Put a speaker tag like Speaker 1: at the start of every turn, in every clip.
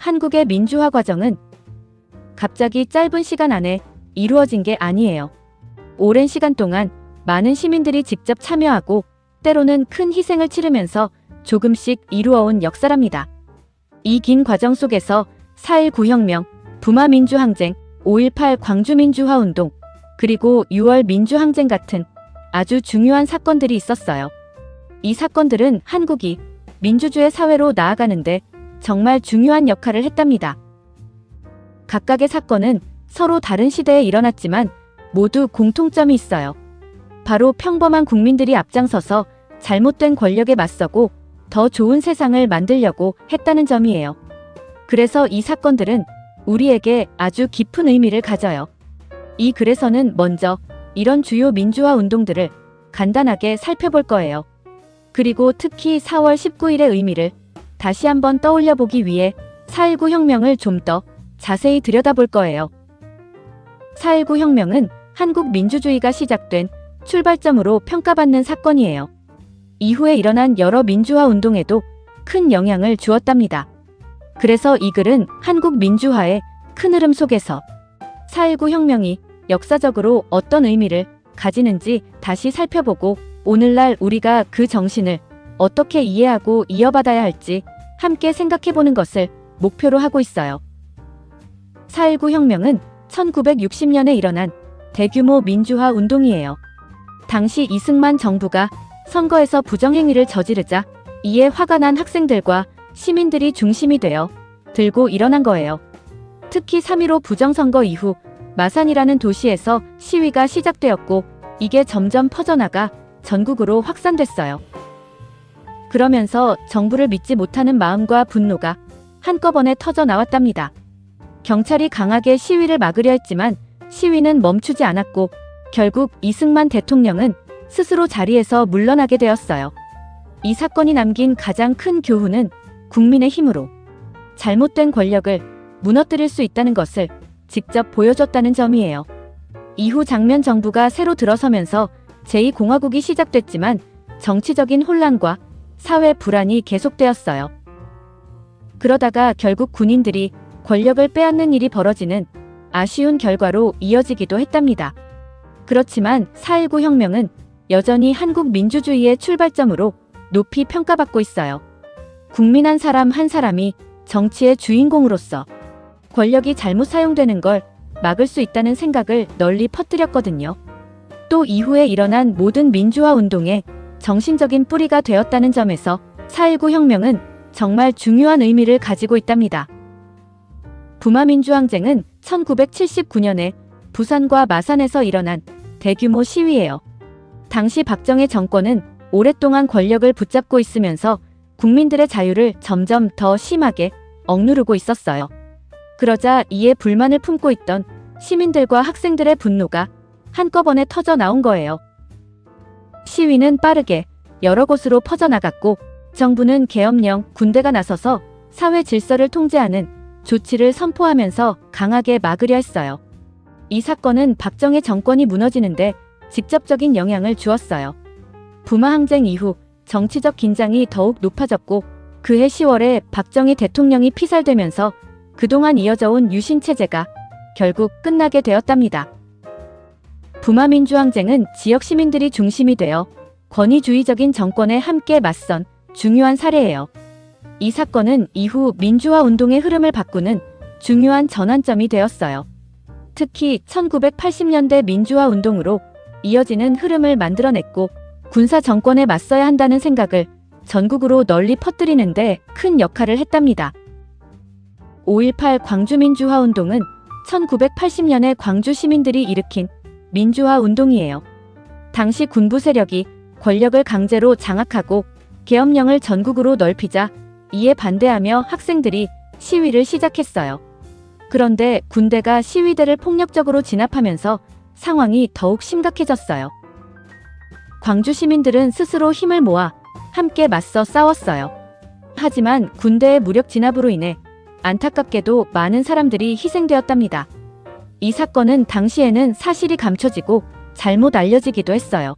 Speaker 1: 한국의 민주화 과정은 갑자기 짧은 시간 안에 이루어진 게 아니에요. 오랜 시간 동안 많은 시민들이 직접 참여하고 때로는 큰 희생을 치르면서 조금씩 이루어온 역사랍니다. 이 긴 과정 속에서 4.19 혁명, 부마 민주항쟁, 5.18 광주민주화운동, 그리고 6월 민주항쟁 같은 아주 중요한 사건들이 있었어요. 이 사건들은 한국이 민주주의 사회로 나아가는데 정말 중요한 역할을 했답니다. 각각의 사건은 서로 다른 시대에 일어났지만 모두 공통점이 있어요. 바로 평범한 국민들이 앞장서서 잘못된 권력에 맞서고 더 좋은 세상을 만들려고 했다는 점이에요. 그래서 이 사건들은 우리에게 아주 깊은 의미를 가져요. 이 글에서는 먼저 이런 주요 민주화 운동들을 간단하게 살펴볼 거예요. 그리고 특히 4월 19일의 의미를 다시 한번 떠올려 보기 위해 4.19 혁명을 좀 더 자세히 들여다볼 거예요. 4.19 혁명은 한국 민주주의가 시작된 출발점으로 평가받는 사건이에요. 이후에 일어난 여러 민주화 운동에도 큰 영향을 주었답니다. 그래서 이 글은 한국 민주화의 큰 흐름 속에서 4.19 혁명이 역사적으로 어떤 의미를 가지는지 다시 살펴보고 오늘날 우리가 그 정신을 어떻게 이해하고 이어받아야 할지 함께 생각해보는 것을 목표로 하고 있어요. 4.19 혁명은 1960년에 일어난 대규모 민주화 운동이에요. 당시 이승만 정부가 선거에서 부정행위를 저지르자 이에 화가 난 학생들과 시민들이 중심이 되어 들고 일어난 거예요. 특히 3.15 부정선거 이후 마산이라는 도시에서 시위가 시작되었고 이게 점점 퍼져나가 전국으로 확산됐어요. 그러면서 정부를 믿지 못하는 마음과 분노가 한꺼번에 터져 나왔답니다. 경찰이 강하게 시위를 막으려 했지만 시위는 멈추지 않았고 결국 이승만 대통령은 스스로 자리에서 물러나게 되었어요. 이 사건이 남긴 가장 큰 교훈은 국민의 힘으로 잘못된 권력을 무너뜨릴 수 있다는 것을 직접 보여줬다는 점이에요. 이후 장면 정부가 새로 들어서면서 제2공화국이 시작됐지만 정치적인 혼란과 사회 불안이 계속되었어요. 그러다가 결국 군인들이 권력을 빼앗는 일이 벌어지는 아쉬운 결과로 이어지기도 했답니다. 그렇지만 4.19 혁명은 여전히 한국 민주주의의 출발점으로 높이 평가받고 있어요. 국민 한 사람 한 사람이 정치의 주인공으로서 권력이 잘못 사용되는 걸 막을 수 있다는 생각을 널리 퍼뜨렸거든요. 또 이후에 일어난 모든 민주화 운동의 정신적인 뿌리가 되었다는 점에서 4.19 혁명은 정말 중요한 의미를 가지고 있답니다. 부마민주항쟁은 1979년에 부산과 마산에서 일어난 대규모 시위예요. 당시 박정희 정권은 오랫동안 권력을 붙잡고 있으면서 국민들의 자유를 점점 더 심하게 억누르고 있었어요. 그러자 이에 불만을 품고 있던 시민들과 학생들의 분노가 한꺼번에 터져 나온 거예요. 시위는 빠르게 여러 곳으로 퍼져나갔고 정부는 계엄령, 군대가 나서서 사회 질서를 통제하는 조치를 선포하면서 강하게 막으려 했어요. 이 사건은 박정희 정권이 무너지는데 직접적인 영향을 주었어요. 부마항쟁 이후 정치적 긴장이 더욱 높아졌고 그해 10월에 박정희 대통령이 피살되면서 그동안 이어져온 유신체제가 결국 끝나게 되었답니다. 부마민주항쟁은 지역 시민들이 중심이 되어 권위주의적인 정권에 함께 맞선 중요한 사례예요. 이 사건은 이후 민주화 운동의 흐름을 바꾸는 중요한 전환점이 되었어요. 특히 1980년대 민주화 운동으로 이어지는 흐름을 만들어냈고 군사 정권에 맞서야 한다는 생각을 전국으로 널리 퍼뜨리는데 큰 역할을 했답니다. 5.18 광주민주화 운동은 1980년에 광주 시민들이 일으킨 민주화 운동이에요. 당시 군부 세력이 권력을 강제로 장악하고 계엄령을 전국으로 넓히자 이에 반대하며 학생들이 시위를 시작했어요. 그런데 군대가 시위대를 폭력적으로 진압하면서 상황이 더욱 심각해졌어요. 광주 시민들은 스스로 힘을 모아 함께 맞서 싸웠어요. 하지만 군대의 무력 진압으로 인해 안타깝게도 많은 사람들이 희생되었답니다. 이 사건은 당시에는 사실이 감춰지고 잘못 알려지기도 했어요.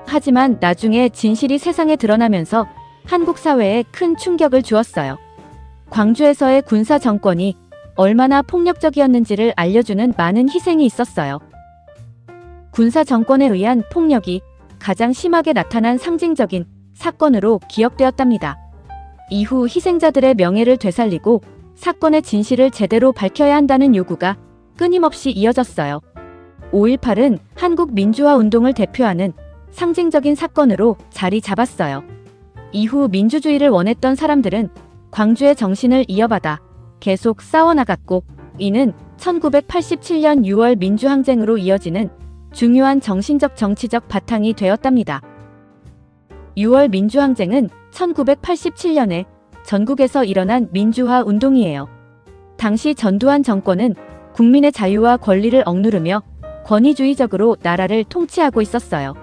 Speaker 1: 하지만 나중에 진실이 세상에 드러나면서 한국 사회에 큰 충격을 주었어요. 광주에서의 군사 정권이 얼마나 폭력적이었는지를 알려주는 많은 희생이 있었어요. 군사 정권에 의한 폭력이 가장 심하게 나타난 상징적인 사건으로 기억되었답니다. 이후 희생자들의 명예를 되살리고 사건의 진실을 제대로 밝혀야 한다는 요구가 끊임없이 이어졌어요. 5.18은 한국 민주화 운동을 대표하는 상징적인 사건으로 자리 잡았어요. 이후 민주주의를 원했던 사람들은 광주의 정신을 이어받아 계속 싸워나갔고, 이는 1987년 6월 민주항쟁으로 이어지는 중요한 정신적 정치적 바탕이 되었답니다. 6월 민주항쟁은 1987년에 전국에서 일어난 민주화 운동이에요. 당시 전두환 정권은 국민의 자유와 권리를 억누르며 권위주의적으로 나라를 통치하고 있었어요.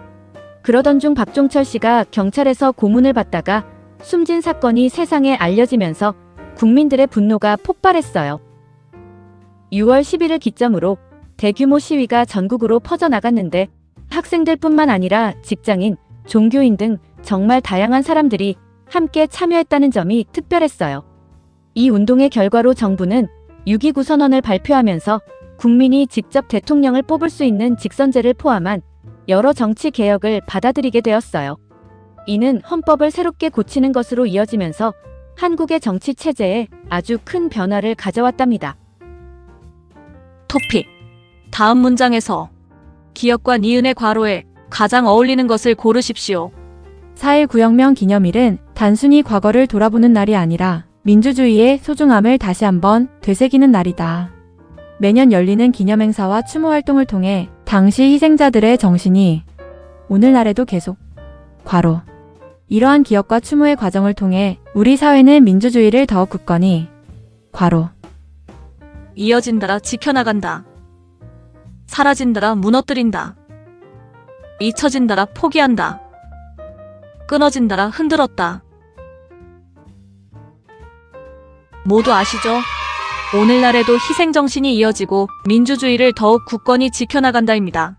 Speaker 1: 그러던 중 박종철 씨가 경찰에서 고문을 받다가 숨진 사건이 세상에 알려지면서 국민들의 분노가 폭발했어요. 6월 10일을 기점으로 대규모 시위가 전국으로 퍼져나갔는데, 학생들뿐만 아니라 직장인, 종교인 등 정말 다양한 사람들이 함께 참여했다는 점이 특별했어요. 이 운동의 결과로 정부는 6.29 선언을 발표하면서 국민이 직접 대통령을 뽑을 수 있는 직선제를 포함한 여러 정치 개혁을 받아들이게 되었어요. 이는 헌법을 새롭게 고치는 것으로 이어지면서 한국의 정치 체제에 아주 큰 변화를 가져왔답니다.
Speaker 2: 토픽. 다음 문장에서 기역과 니은의 괄호에 가장 어울리는 것을 고르십시오.
Speaker 3: 4.19 구혁명 기념일은 단순히 과거를 돌아보는 날이 아니라 민주주의의 소중함을 다시 한번 되새기는 날이다. 매년 열리는 기념행사와 추모 활동을 통해 당시 희생자들의 정신이 오늘날에도 계속 괄호. 이러한 기억과 추모의 과정을 통해 우리 사회는 민주주의를 더욱 굳건히 괄호.
Speaker 2: 이어진다라 지켜나간다. 사라진다라 무너뜨린다. 잊혀진다라 포기한다. 끊어진다라 흔들었다. 모두 아시죠? 오늘날에도 희생정신이 이어지고 민주주의를 더욱 굳건히 지켜나간다입니다.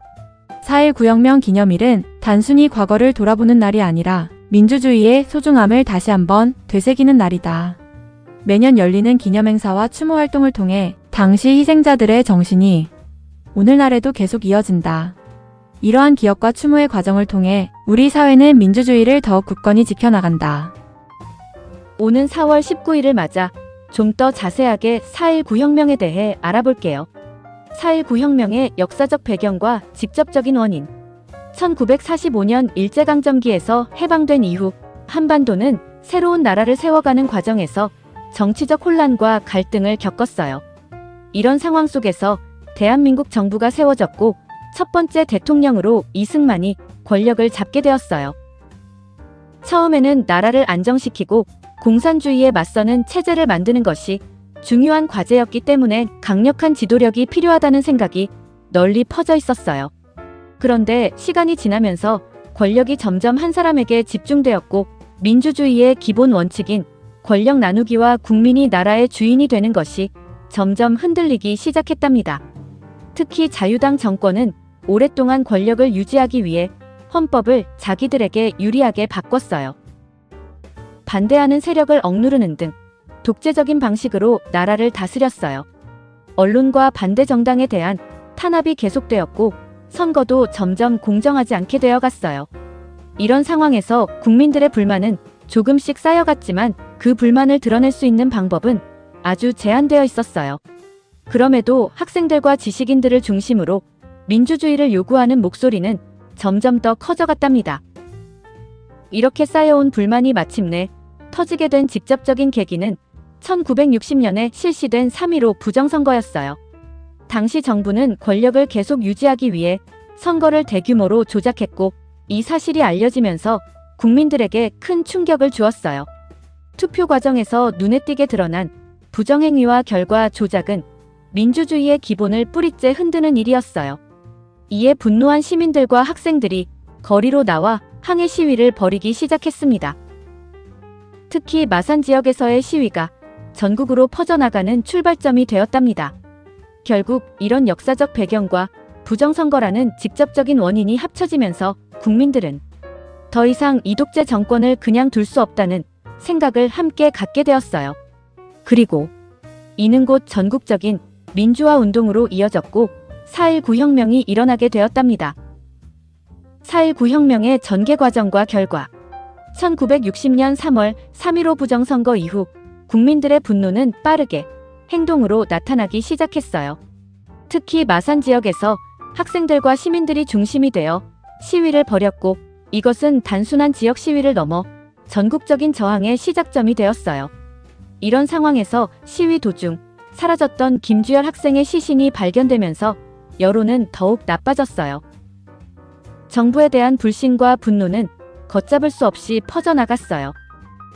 Speaker 3: 4.19 구혁명 기념일은 단순히 과거를 돌아보는 날이 아니라 민주주의의 소중함을 다시 한번 되새기는 날이다. 매년 열리는 기념행사와 추모 활동을 통해 당시 희생자들의 정신이 오늘날에도 계속 이어진다. 이러한 기억과 추모의 과정을 통해 우리 사회는 민주주의를 더욱 굳건히 지켜나간다.
Speaker 1: 오는 4월 19일을 맞아 좀 더 자세하게 4.19 혁명에 대해 알아볼게요. 4.19 혁명의 역사적 배경과 직접적인 원인. 1945년 일제강점기에서 해방된 이후 한반도는 새로운 나라를 세워가는 과정에서 정치적 혼란과 갈등을 겪었어요. 이런 상황 속에서 대한민국 정부가 세워졌고 첫 번째 대통령으로 이승만이 권력을 잡게 되었어요. 처음에는 나라를 안정시키고 공산주의에 맞서는 체제를 만드는 것이 중요한 과제였기 때문에 강력한 지도력이 필요하다는 생각이 널리 퍼져 있었어요. 그런데 시간이 지나면서 권력이 점점 한 사람에게 집중되었고 민주주의의 기본 원칙인 권력 나누기와 국민이 나라의 주인이 되는 것이 점점 흔들리기 시작했답니다. 특히 자유당 정권은 오랫동안 권력을 유지하기 위해 헌법을 자기들에게 유리하게 바꿨어요. 반대하는 세력을 억누르는 등 독재적인 방식으로 나라를 다스렸어요. 언론과 반대 정당에 대한 탄압이 계속되었고 선거도 점점 공정하지 않게 되어갔어요. 이런 상황에서 국민들의 불만은 조금씩 쌓여갔지만 그 불만을 드러낼 수 있는 방법은 아주 제한되어 있었어요. 그럼에도 학생들과 지식인들을 중심으로 민주주의를 요구하는 목소리는 점점 더 커져갔답니다. 이렇게 쌓여온 불만이 마침내 터지게 된 직접적인 계기는 1960년에 실시된 3.15 부정선거였어요. 당시 정부는 권력을 계속 유지하기 위해 선거를 대규모로 조작했고 이 사실이 알려지면서 국민들에게 큰 충격을 주었어요. 투표 과정에서 눈에 띄게 드러난 부정행위와 결과 조작은 민주주의의 기본을 뿌리째 흔드는 일이었어요. 이에 분노한 시민들과 학생들이 거리로 나와 항해 시위를 벌이기 시작했습니다. 특히 마산 지역에서의 시위가 전국으로 퍼져나가는 출발점이 되었답니다. 결국 이런 역사적 배경과 부정선거라는 직접적인 원인이 합쳐지면서 국민들은 더 이상 이 독재 정권을 그냥 둘 수 없다는 생각을 함께 갖게 되었어요. 그리고 이는 곧 전국적인 민주화 운동으로 이어졌고 4.19 혁명이 일어나게 되었답니다. 4.19 혁명의 전개 과정과 결과 1960년 3월 3.15 부정선거 이후 국민들의 분노는 빠르게 행동으로 나타나기 시작했어요. 특히 마산 지역에서 학생들과 시민들이 중심이 되어 시위를 벌였고 이것은 단순한 지역 시위를 넘어 전국적인 저항의 시작점이 되었어요. 이런 상황에서 시위 도중 사라졌던 김주열 학생의 시신이 발견되면서 여론은 더욱 나빠졌어요. 정부에 대한 불신과 분노는 걷잡을 수 없이 퍼져나갔어요.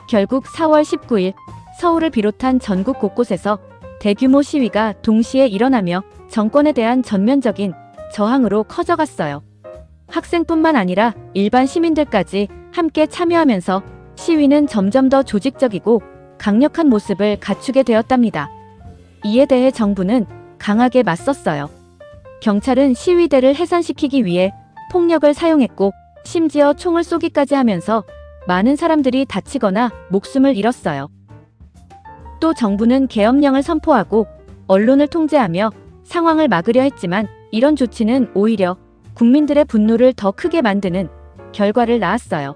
Speaker 1: 결국 4월 19일 서울을 비롯한 전국 곳곳에서 대규모 시위가 동시에 일어나며 정권에 대한 전면적인 저항으로 커져갔어요. 학생뿐만 아니라 일반 시민들까지 함께 참여하면서 시위는 점점 더 조직적이고 강력한 모습을 갖추게 되었답니다. 이에 대해 정부는 강하게 맞섰어요. 경찰은 시위대를 해산시키기 위해 폭력을 사용했고 심지어 총을 쏘기까지 하면서 많은 사람들이 다치거나 목숨을 잃었어요. 또 정부는 계엄령을 선포하고 언론을 통제하며 상황을 막으려 했지만 이런 조치는 오히려 국민들의 분노를 더 크게 만드는 결과를 낳았어요.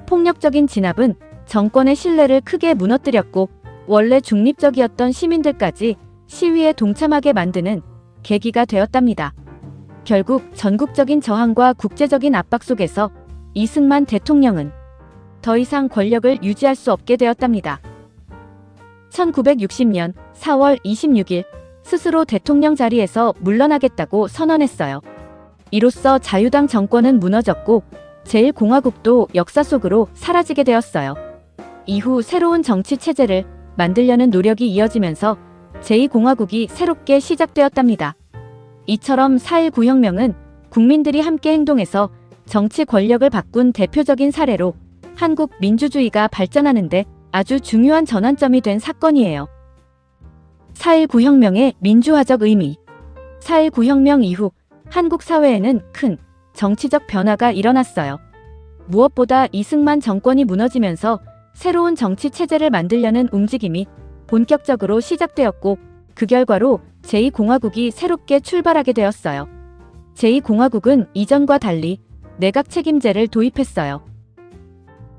Speaker 1: 폭력적인 진압은 정권의 신뢰를 크게 무너뜨렸고 원래 중립적이었던 시민들까지 시위에 동참하게 만드는 계기가 되었답니다. 결국 전국적인 저항과 국제적인 압박 속에서 이승만 대통령은 더 이상 권력을 유지할 수 없게 되었답니다. 1960년 4월 26일 스스로 대통령 자리에서 물러나겠다고 선언했어요. 이로써 자유당 정권은 무너졌고 제1공화국도 역사 속으로 사라지게 되었어요. 이후 새로운 정치 체제를 만들려는 노력이 이어지면서 제2공화국이 새롭게 시작되었답니다. 이처럼 4.19 혁명은 국민들이 함께 행동해서 정치 권력을 바꾼 대표적인 사례로 한국 민주주의가 발전하는데 아주 중요한 전환점이 된 사건이에요. 4.19 혁명의 민주화적 의미. 4.19 혁명 이후 한국 사회에는 큰 정치적 변화가 일어났어요. 무엇보다 이승만 정권이 무너지면서 새로운 정치 체제를 만들려는 움직임이 본격적으로 시작되었고 그 결과로 제2공화국이 새롭게 출발하게 되었어요. 제2공화국은 이전과 달리 내각 책임제를 도입했어요.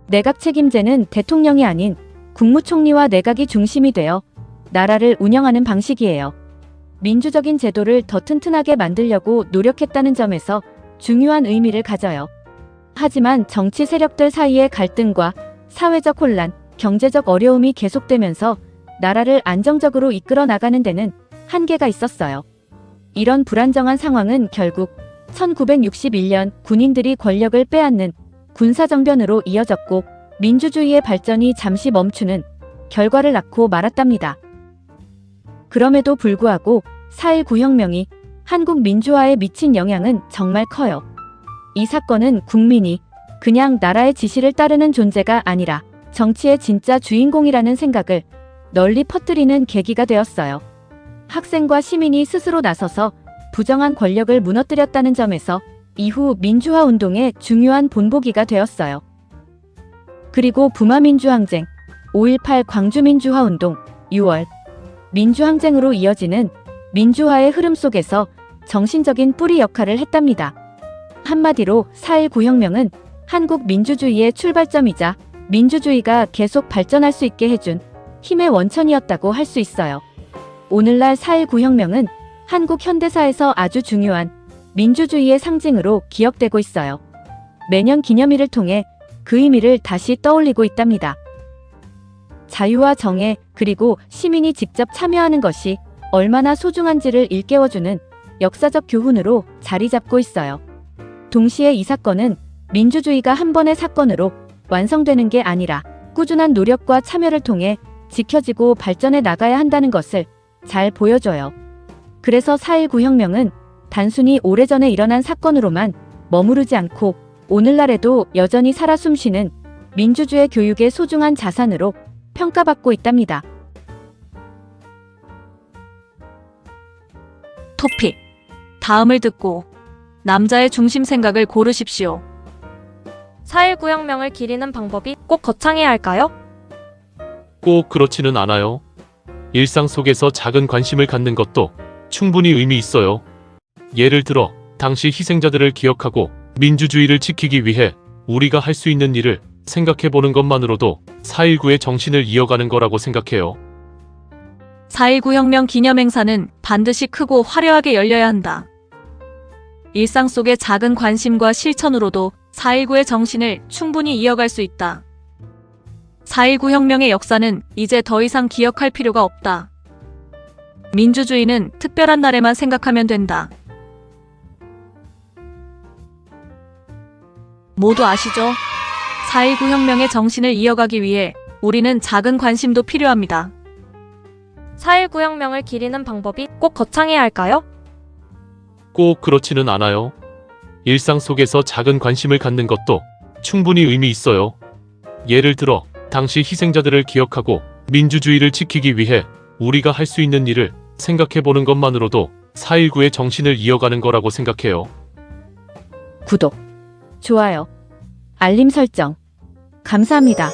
Speaker 1: 내각 책임제는 대통령이 아닌 국무총리와 내각이 중심이 되어 나라를 운영하는 방식이에요. 민주적인 제도를 더 튼튼하게 만들려고 노력했다는 점에서 중요한 의미를 가져요. 하지만 정치 세력들 사이의 갈등과 사회적 혼란, 경제적 어려움이 계속되면서 나라를 안정적으로 이끌어 나가는 데는 한계가 있었어요. 이런 불안정한 상황은 결국 1961년 군인들이 권력을 빼앗는 군사정변으로 이어졌고 민주주의의 발전이 잠시 멈추는 결과를 낳고 말았답니다. 그럼에도 불구하고 4.19 혁명이 한국 민주화에 미친 영향은 정말 커요. 이 사건은 국민이 그냥 나라의 지시를 따르는 존재가 아니라 정치의 진짜 주인공이라는 생각을 널리 퍼뜨리는 계기가 되었어요. 학생과 시민이 스스로 나서서 부정한 권력을 무너뜨렸다는 점에서 이후 민주화 운동의 중요한 본보기가 되었어요. 그리고 부마민주항쟁, 5.18 광주민주화 운동, 6월 민주항쟁으로 이어지는 민주화의 흐름 속에서 정신적인 뿌리 역할을 했답니다. 한마디로 4.19 혁명은 한국 민주주의의 출발점이자 민주주의가 계속 발전할 수 있게 해준 힘의 원천이었다고 할 수 있어요. 오늘날 4.19 혁명은 한국 현대사에서 아주 중요한 민주주의의 상징으로 기억되고 있어요. 매년 기념일을 통해 그 의미를 다시 떠올리고 있답니다. 자유와 정의 그리고 시민이 직접 참여하는 것이 얼마나 소중한지를 일깨워주는 역사적 교훈으로 자리 잡고 있어요. 동시에 이 사건은 민주주의가 한 번의 사건으로 완성되는 게 아니라 꾸준한 노력과 참여를 통해 지켜지고 발전해 나가야 한다는 것을 잘 보여줘요. 그래서 4.19 혁명은 단순히 오래전에 일어난 사건으로만 머무르지 않고 오늘날에도 여전히 살아 숨쉬는 민주주의 교육의 소중한 자산으로 평가받고 있답니다.
Speaker 2: 토픽. 다음을 듣고 남자의 중심 생각을 고르십시오.
Speaker 4: 4.19 혁명을 기리는 방법이 꼭 거창해야 할까요?
Speaker 5: 꼭 그렇지는 않아요. 일상 속에서 작은 관심을 갖는 것도 충분히 의미 있어요. 예를 들어, 당시 희생자들을 기억하고 민주주의를 지키기 위해 우리가 할 수 있는 일을 생각해 보는 것만으로도 4.19의 정신을 이어가는 거라고 생각해요.
Speaker 2: 4.19 혁명 기념행사는 반드시 크고 화려하게 열려야 한다. 일상 속의 작은 관심과 실천으로도 4.19의 정신을 충분히 이어갈 수 있다. 4.19 혁명의 역사는 이제 더 이상 기억할 필요가 없다. 민주주의는 특별한 날에만 생각하면 된다. 모두 아시죠? 4.19 혁명의 정신을 이어가기 위해 우리는 작은 관심도 필요합니다.
Speaker 4: 4.19 혁명을 기리는 방법이 꼭 거창해야 할까요?
Speaker 5: 꼭 그렇지는 않아요. 일상 속에서 작은 관심을 갖는 것도 충분히 의미 있어요. 예를 들어, 당시 희생자들을 기억하고 민주주의를 지키기 위해 우리가 할 수 있는 일을 생각해 보는 것만으로도 4.19의 정신을 이어가는 거라고 생각해요.
Speaker 1: 구독, 좋아요, 알림 설정. 감사합니다.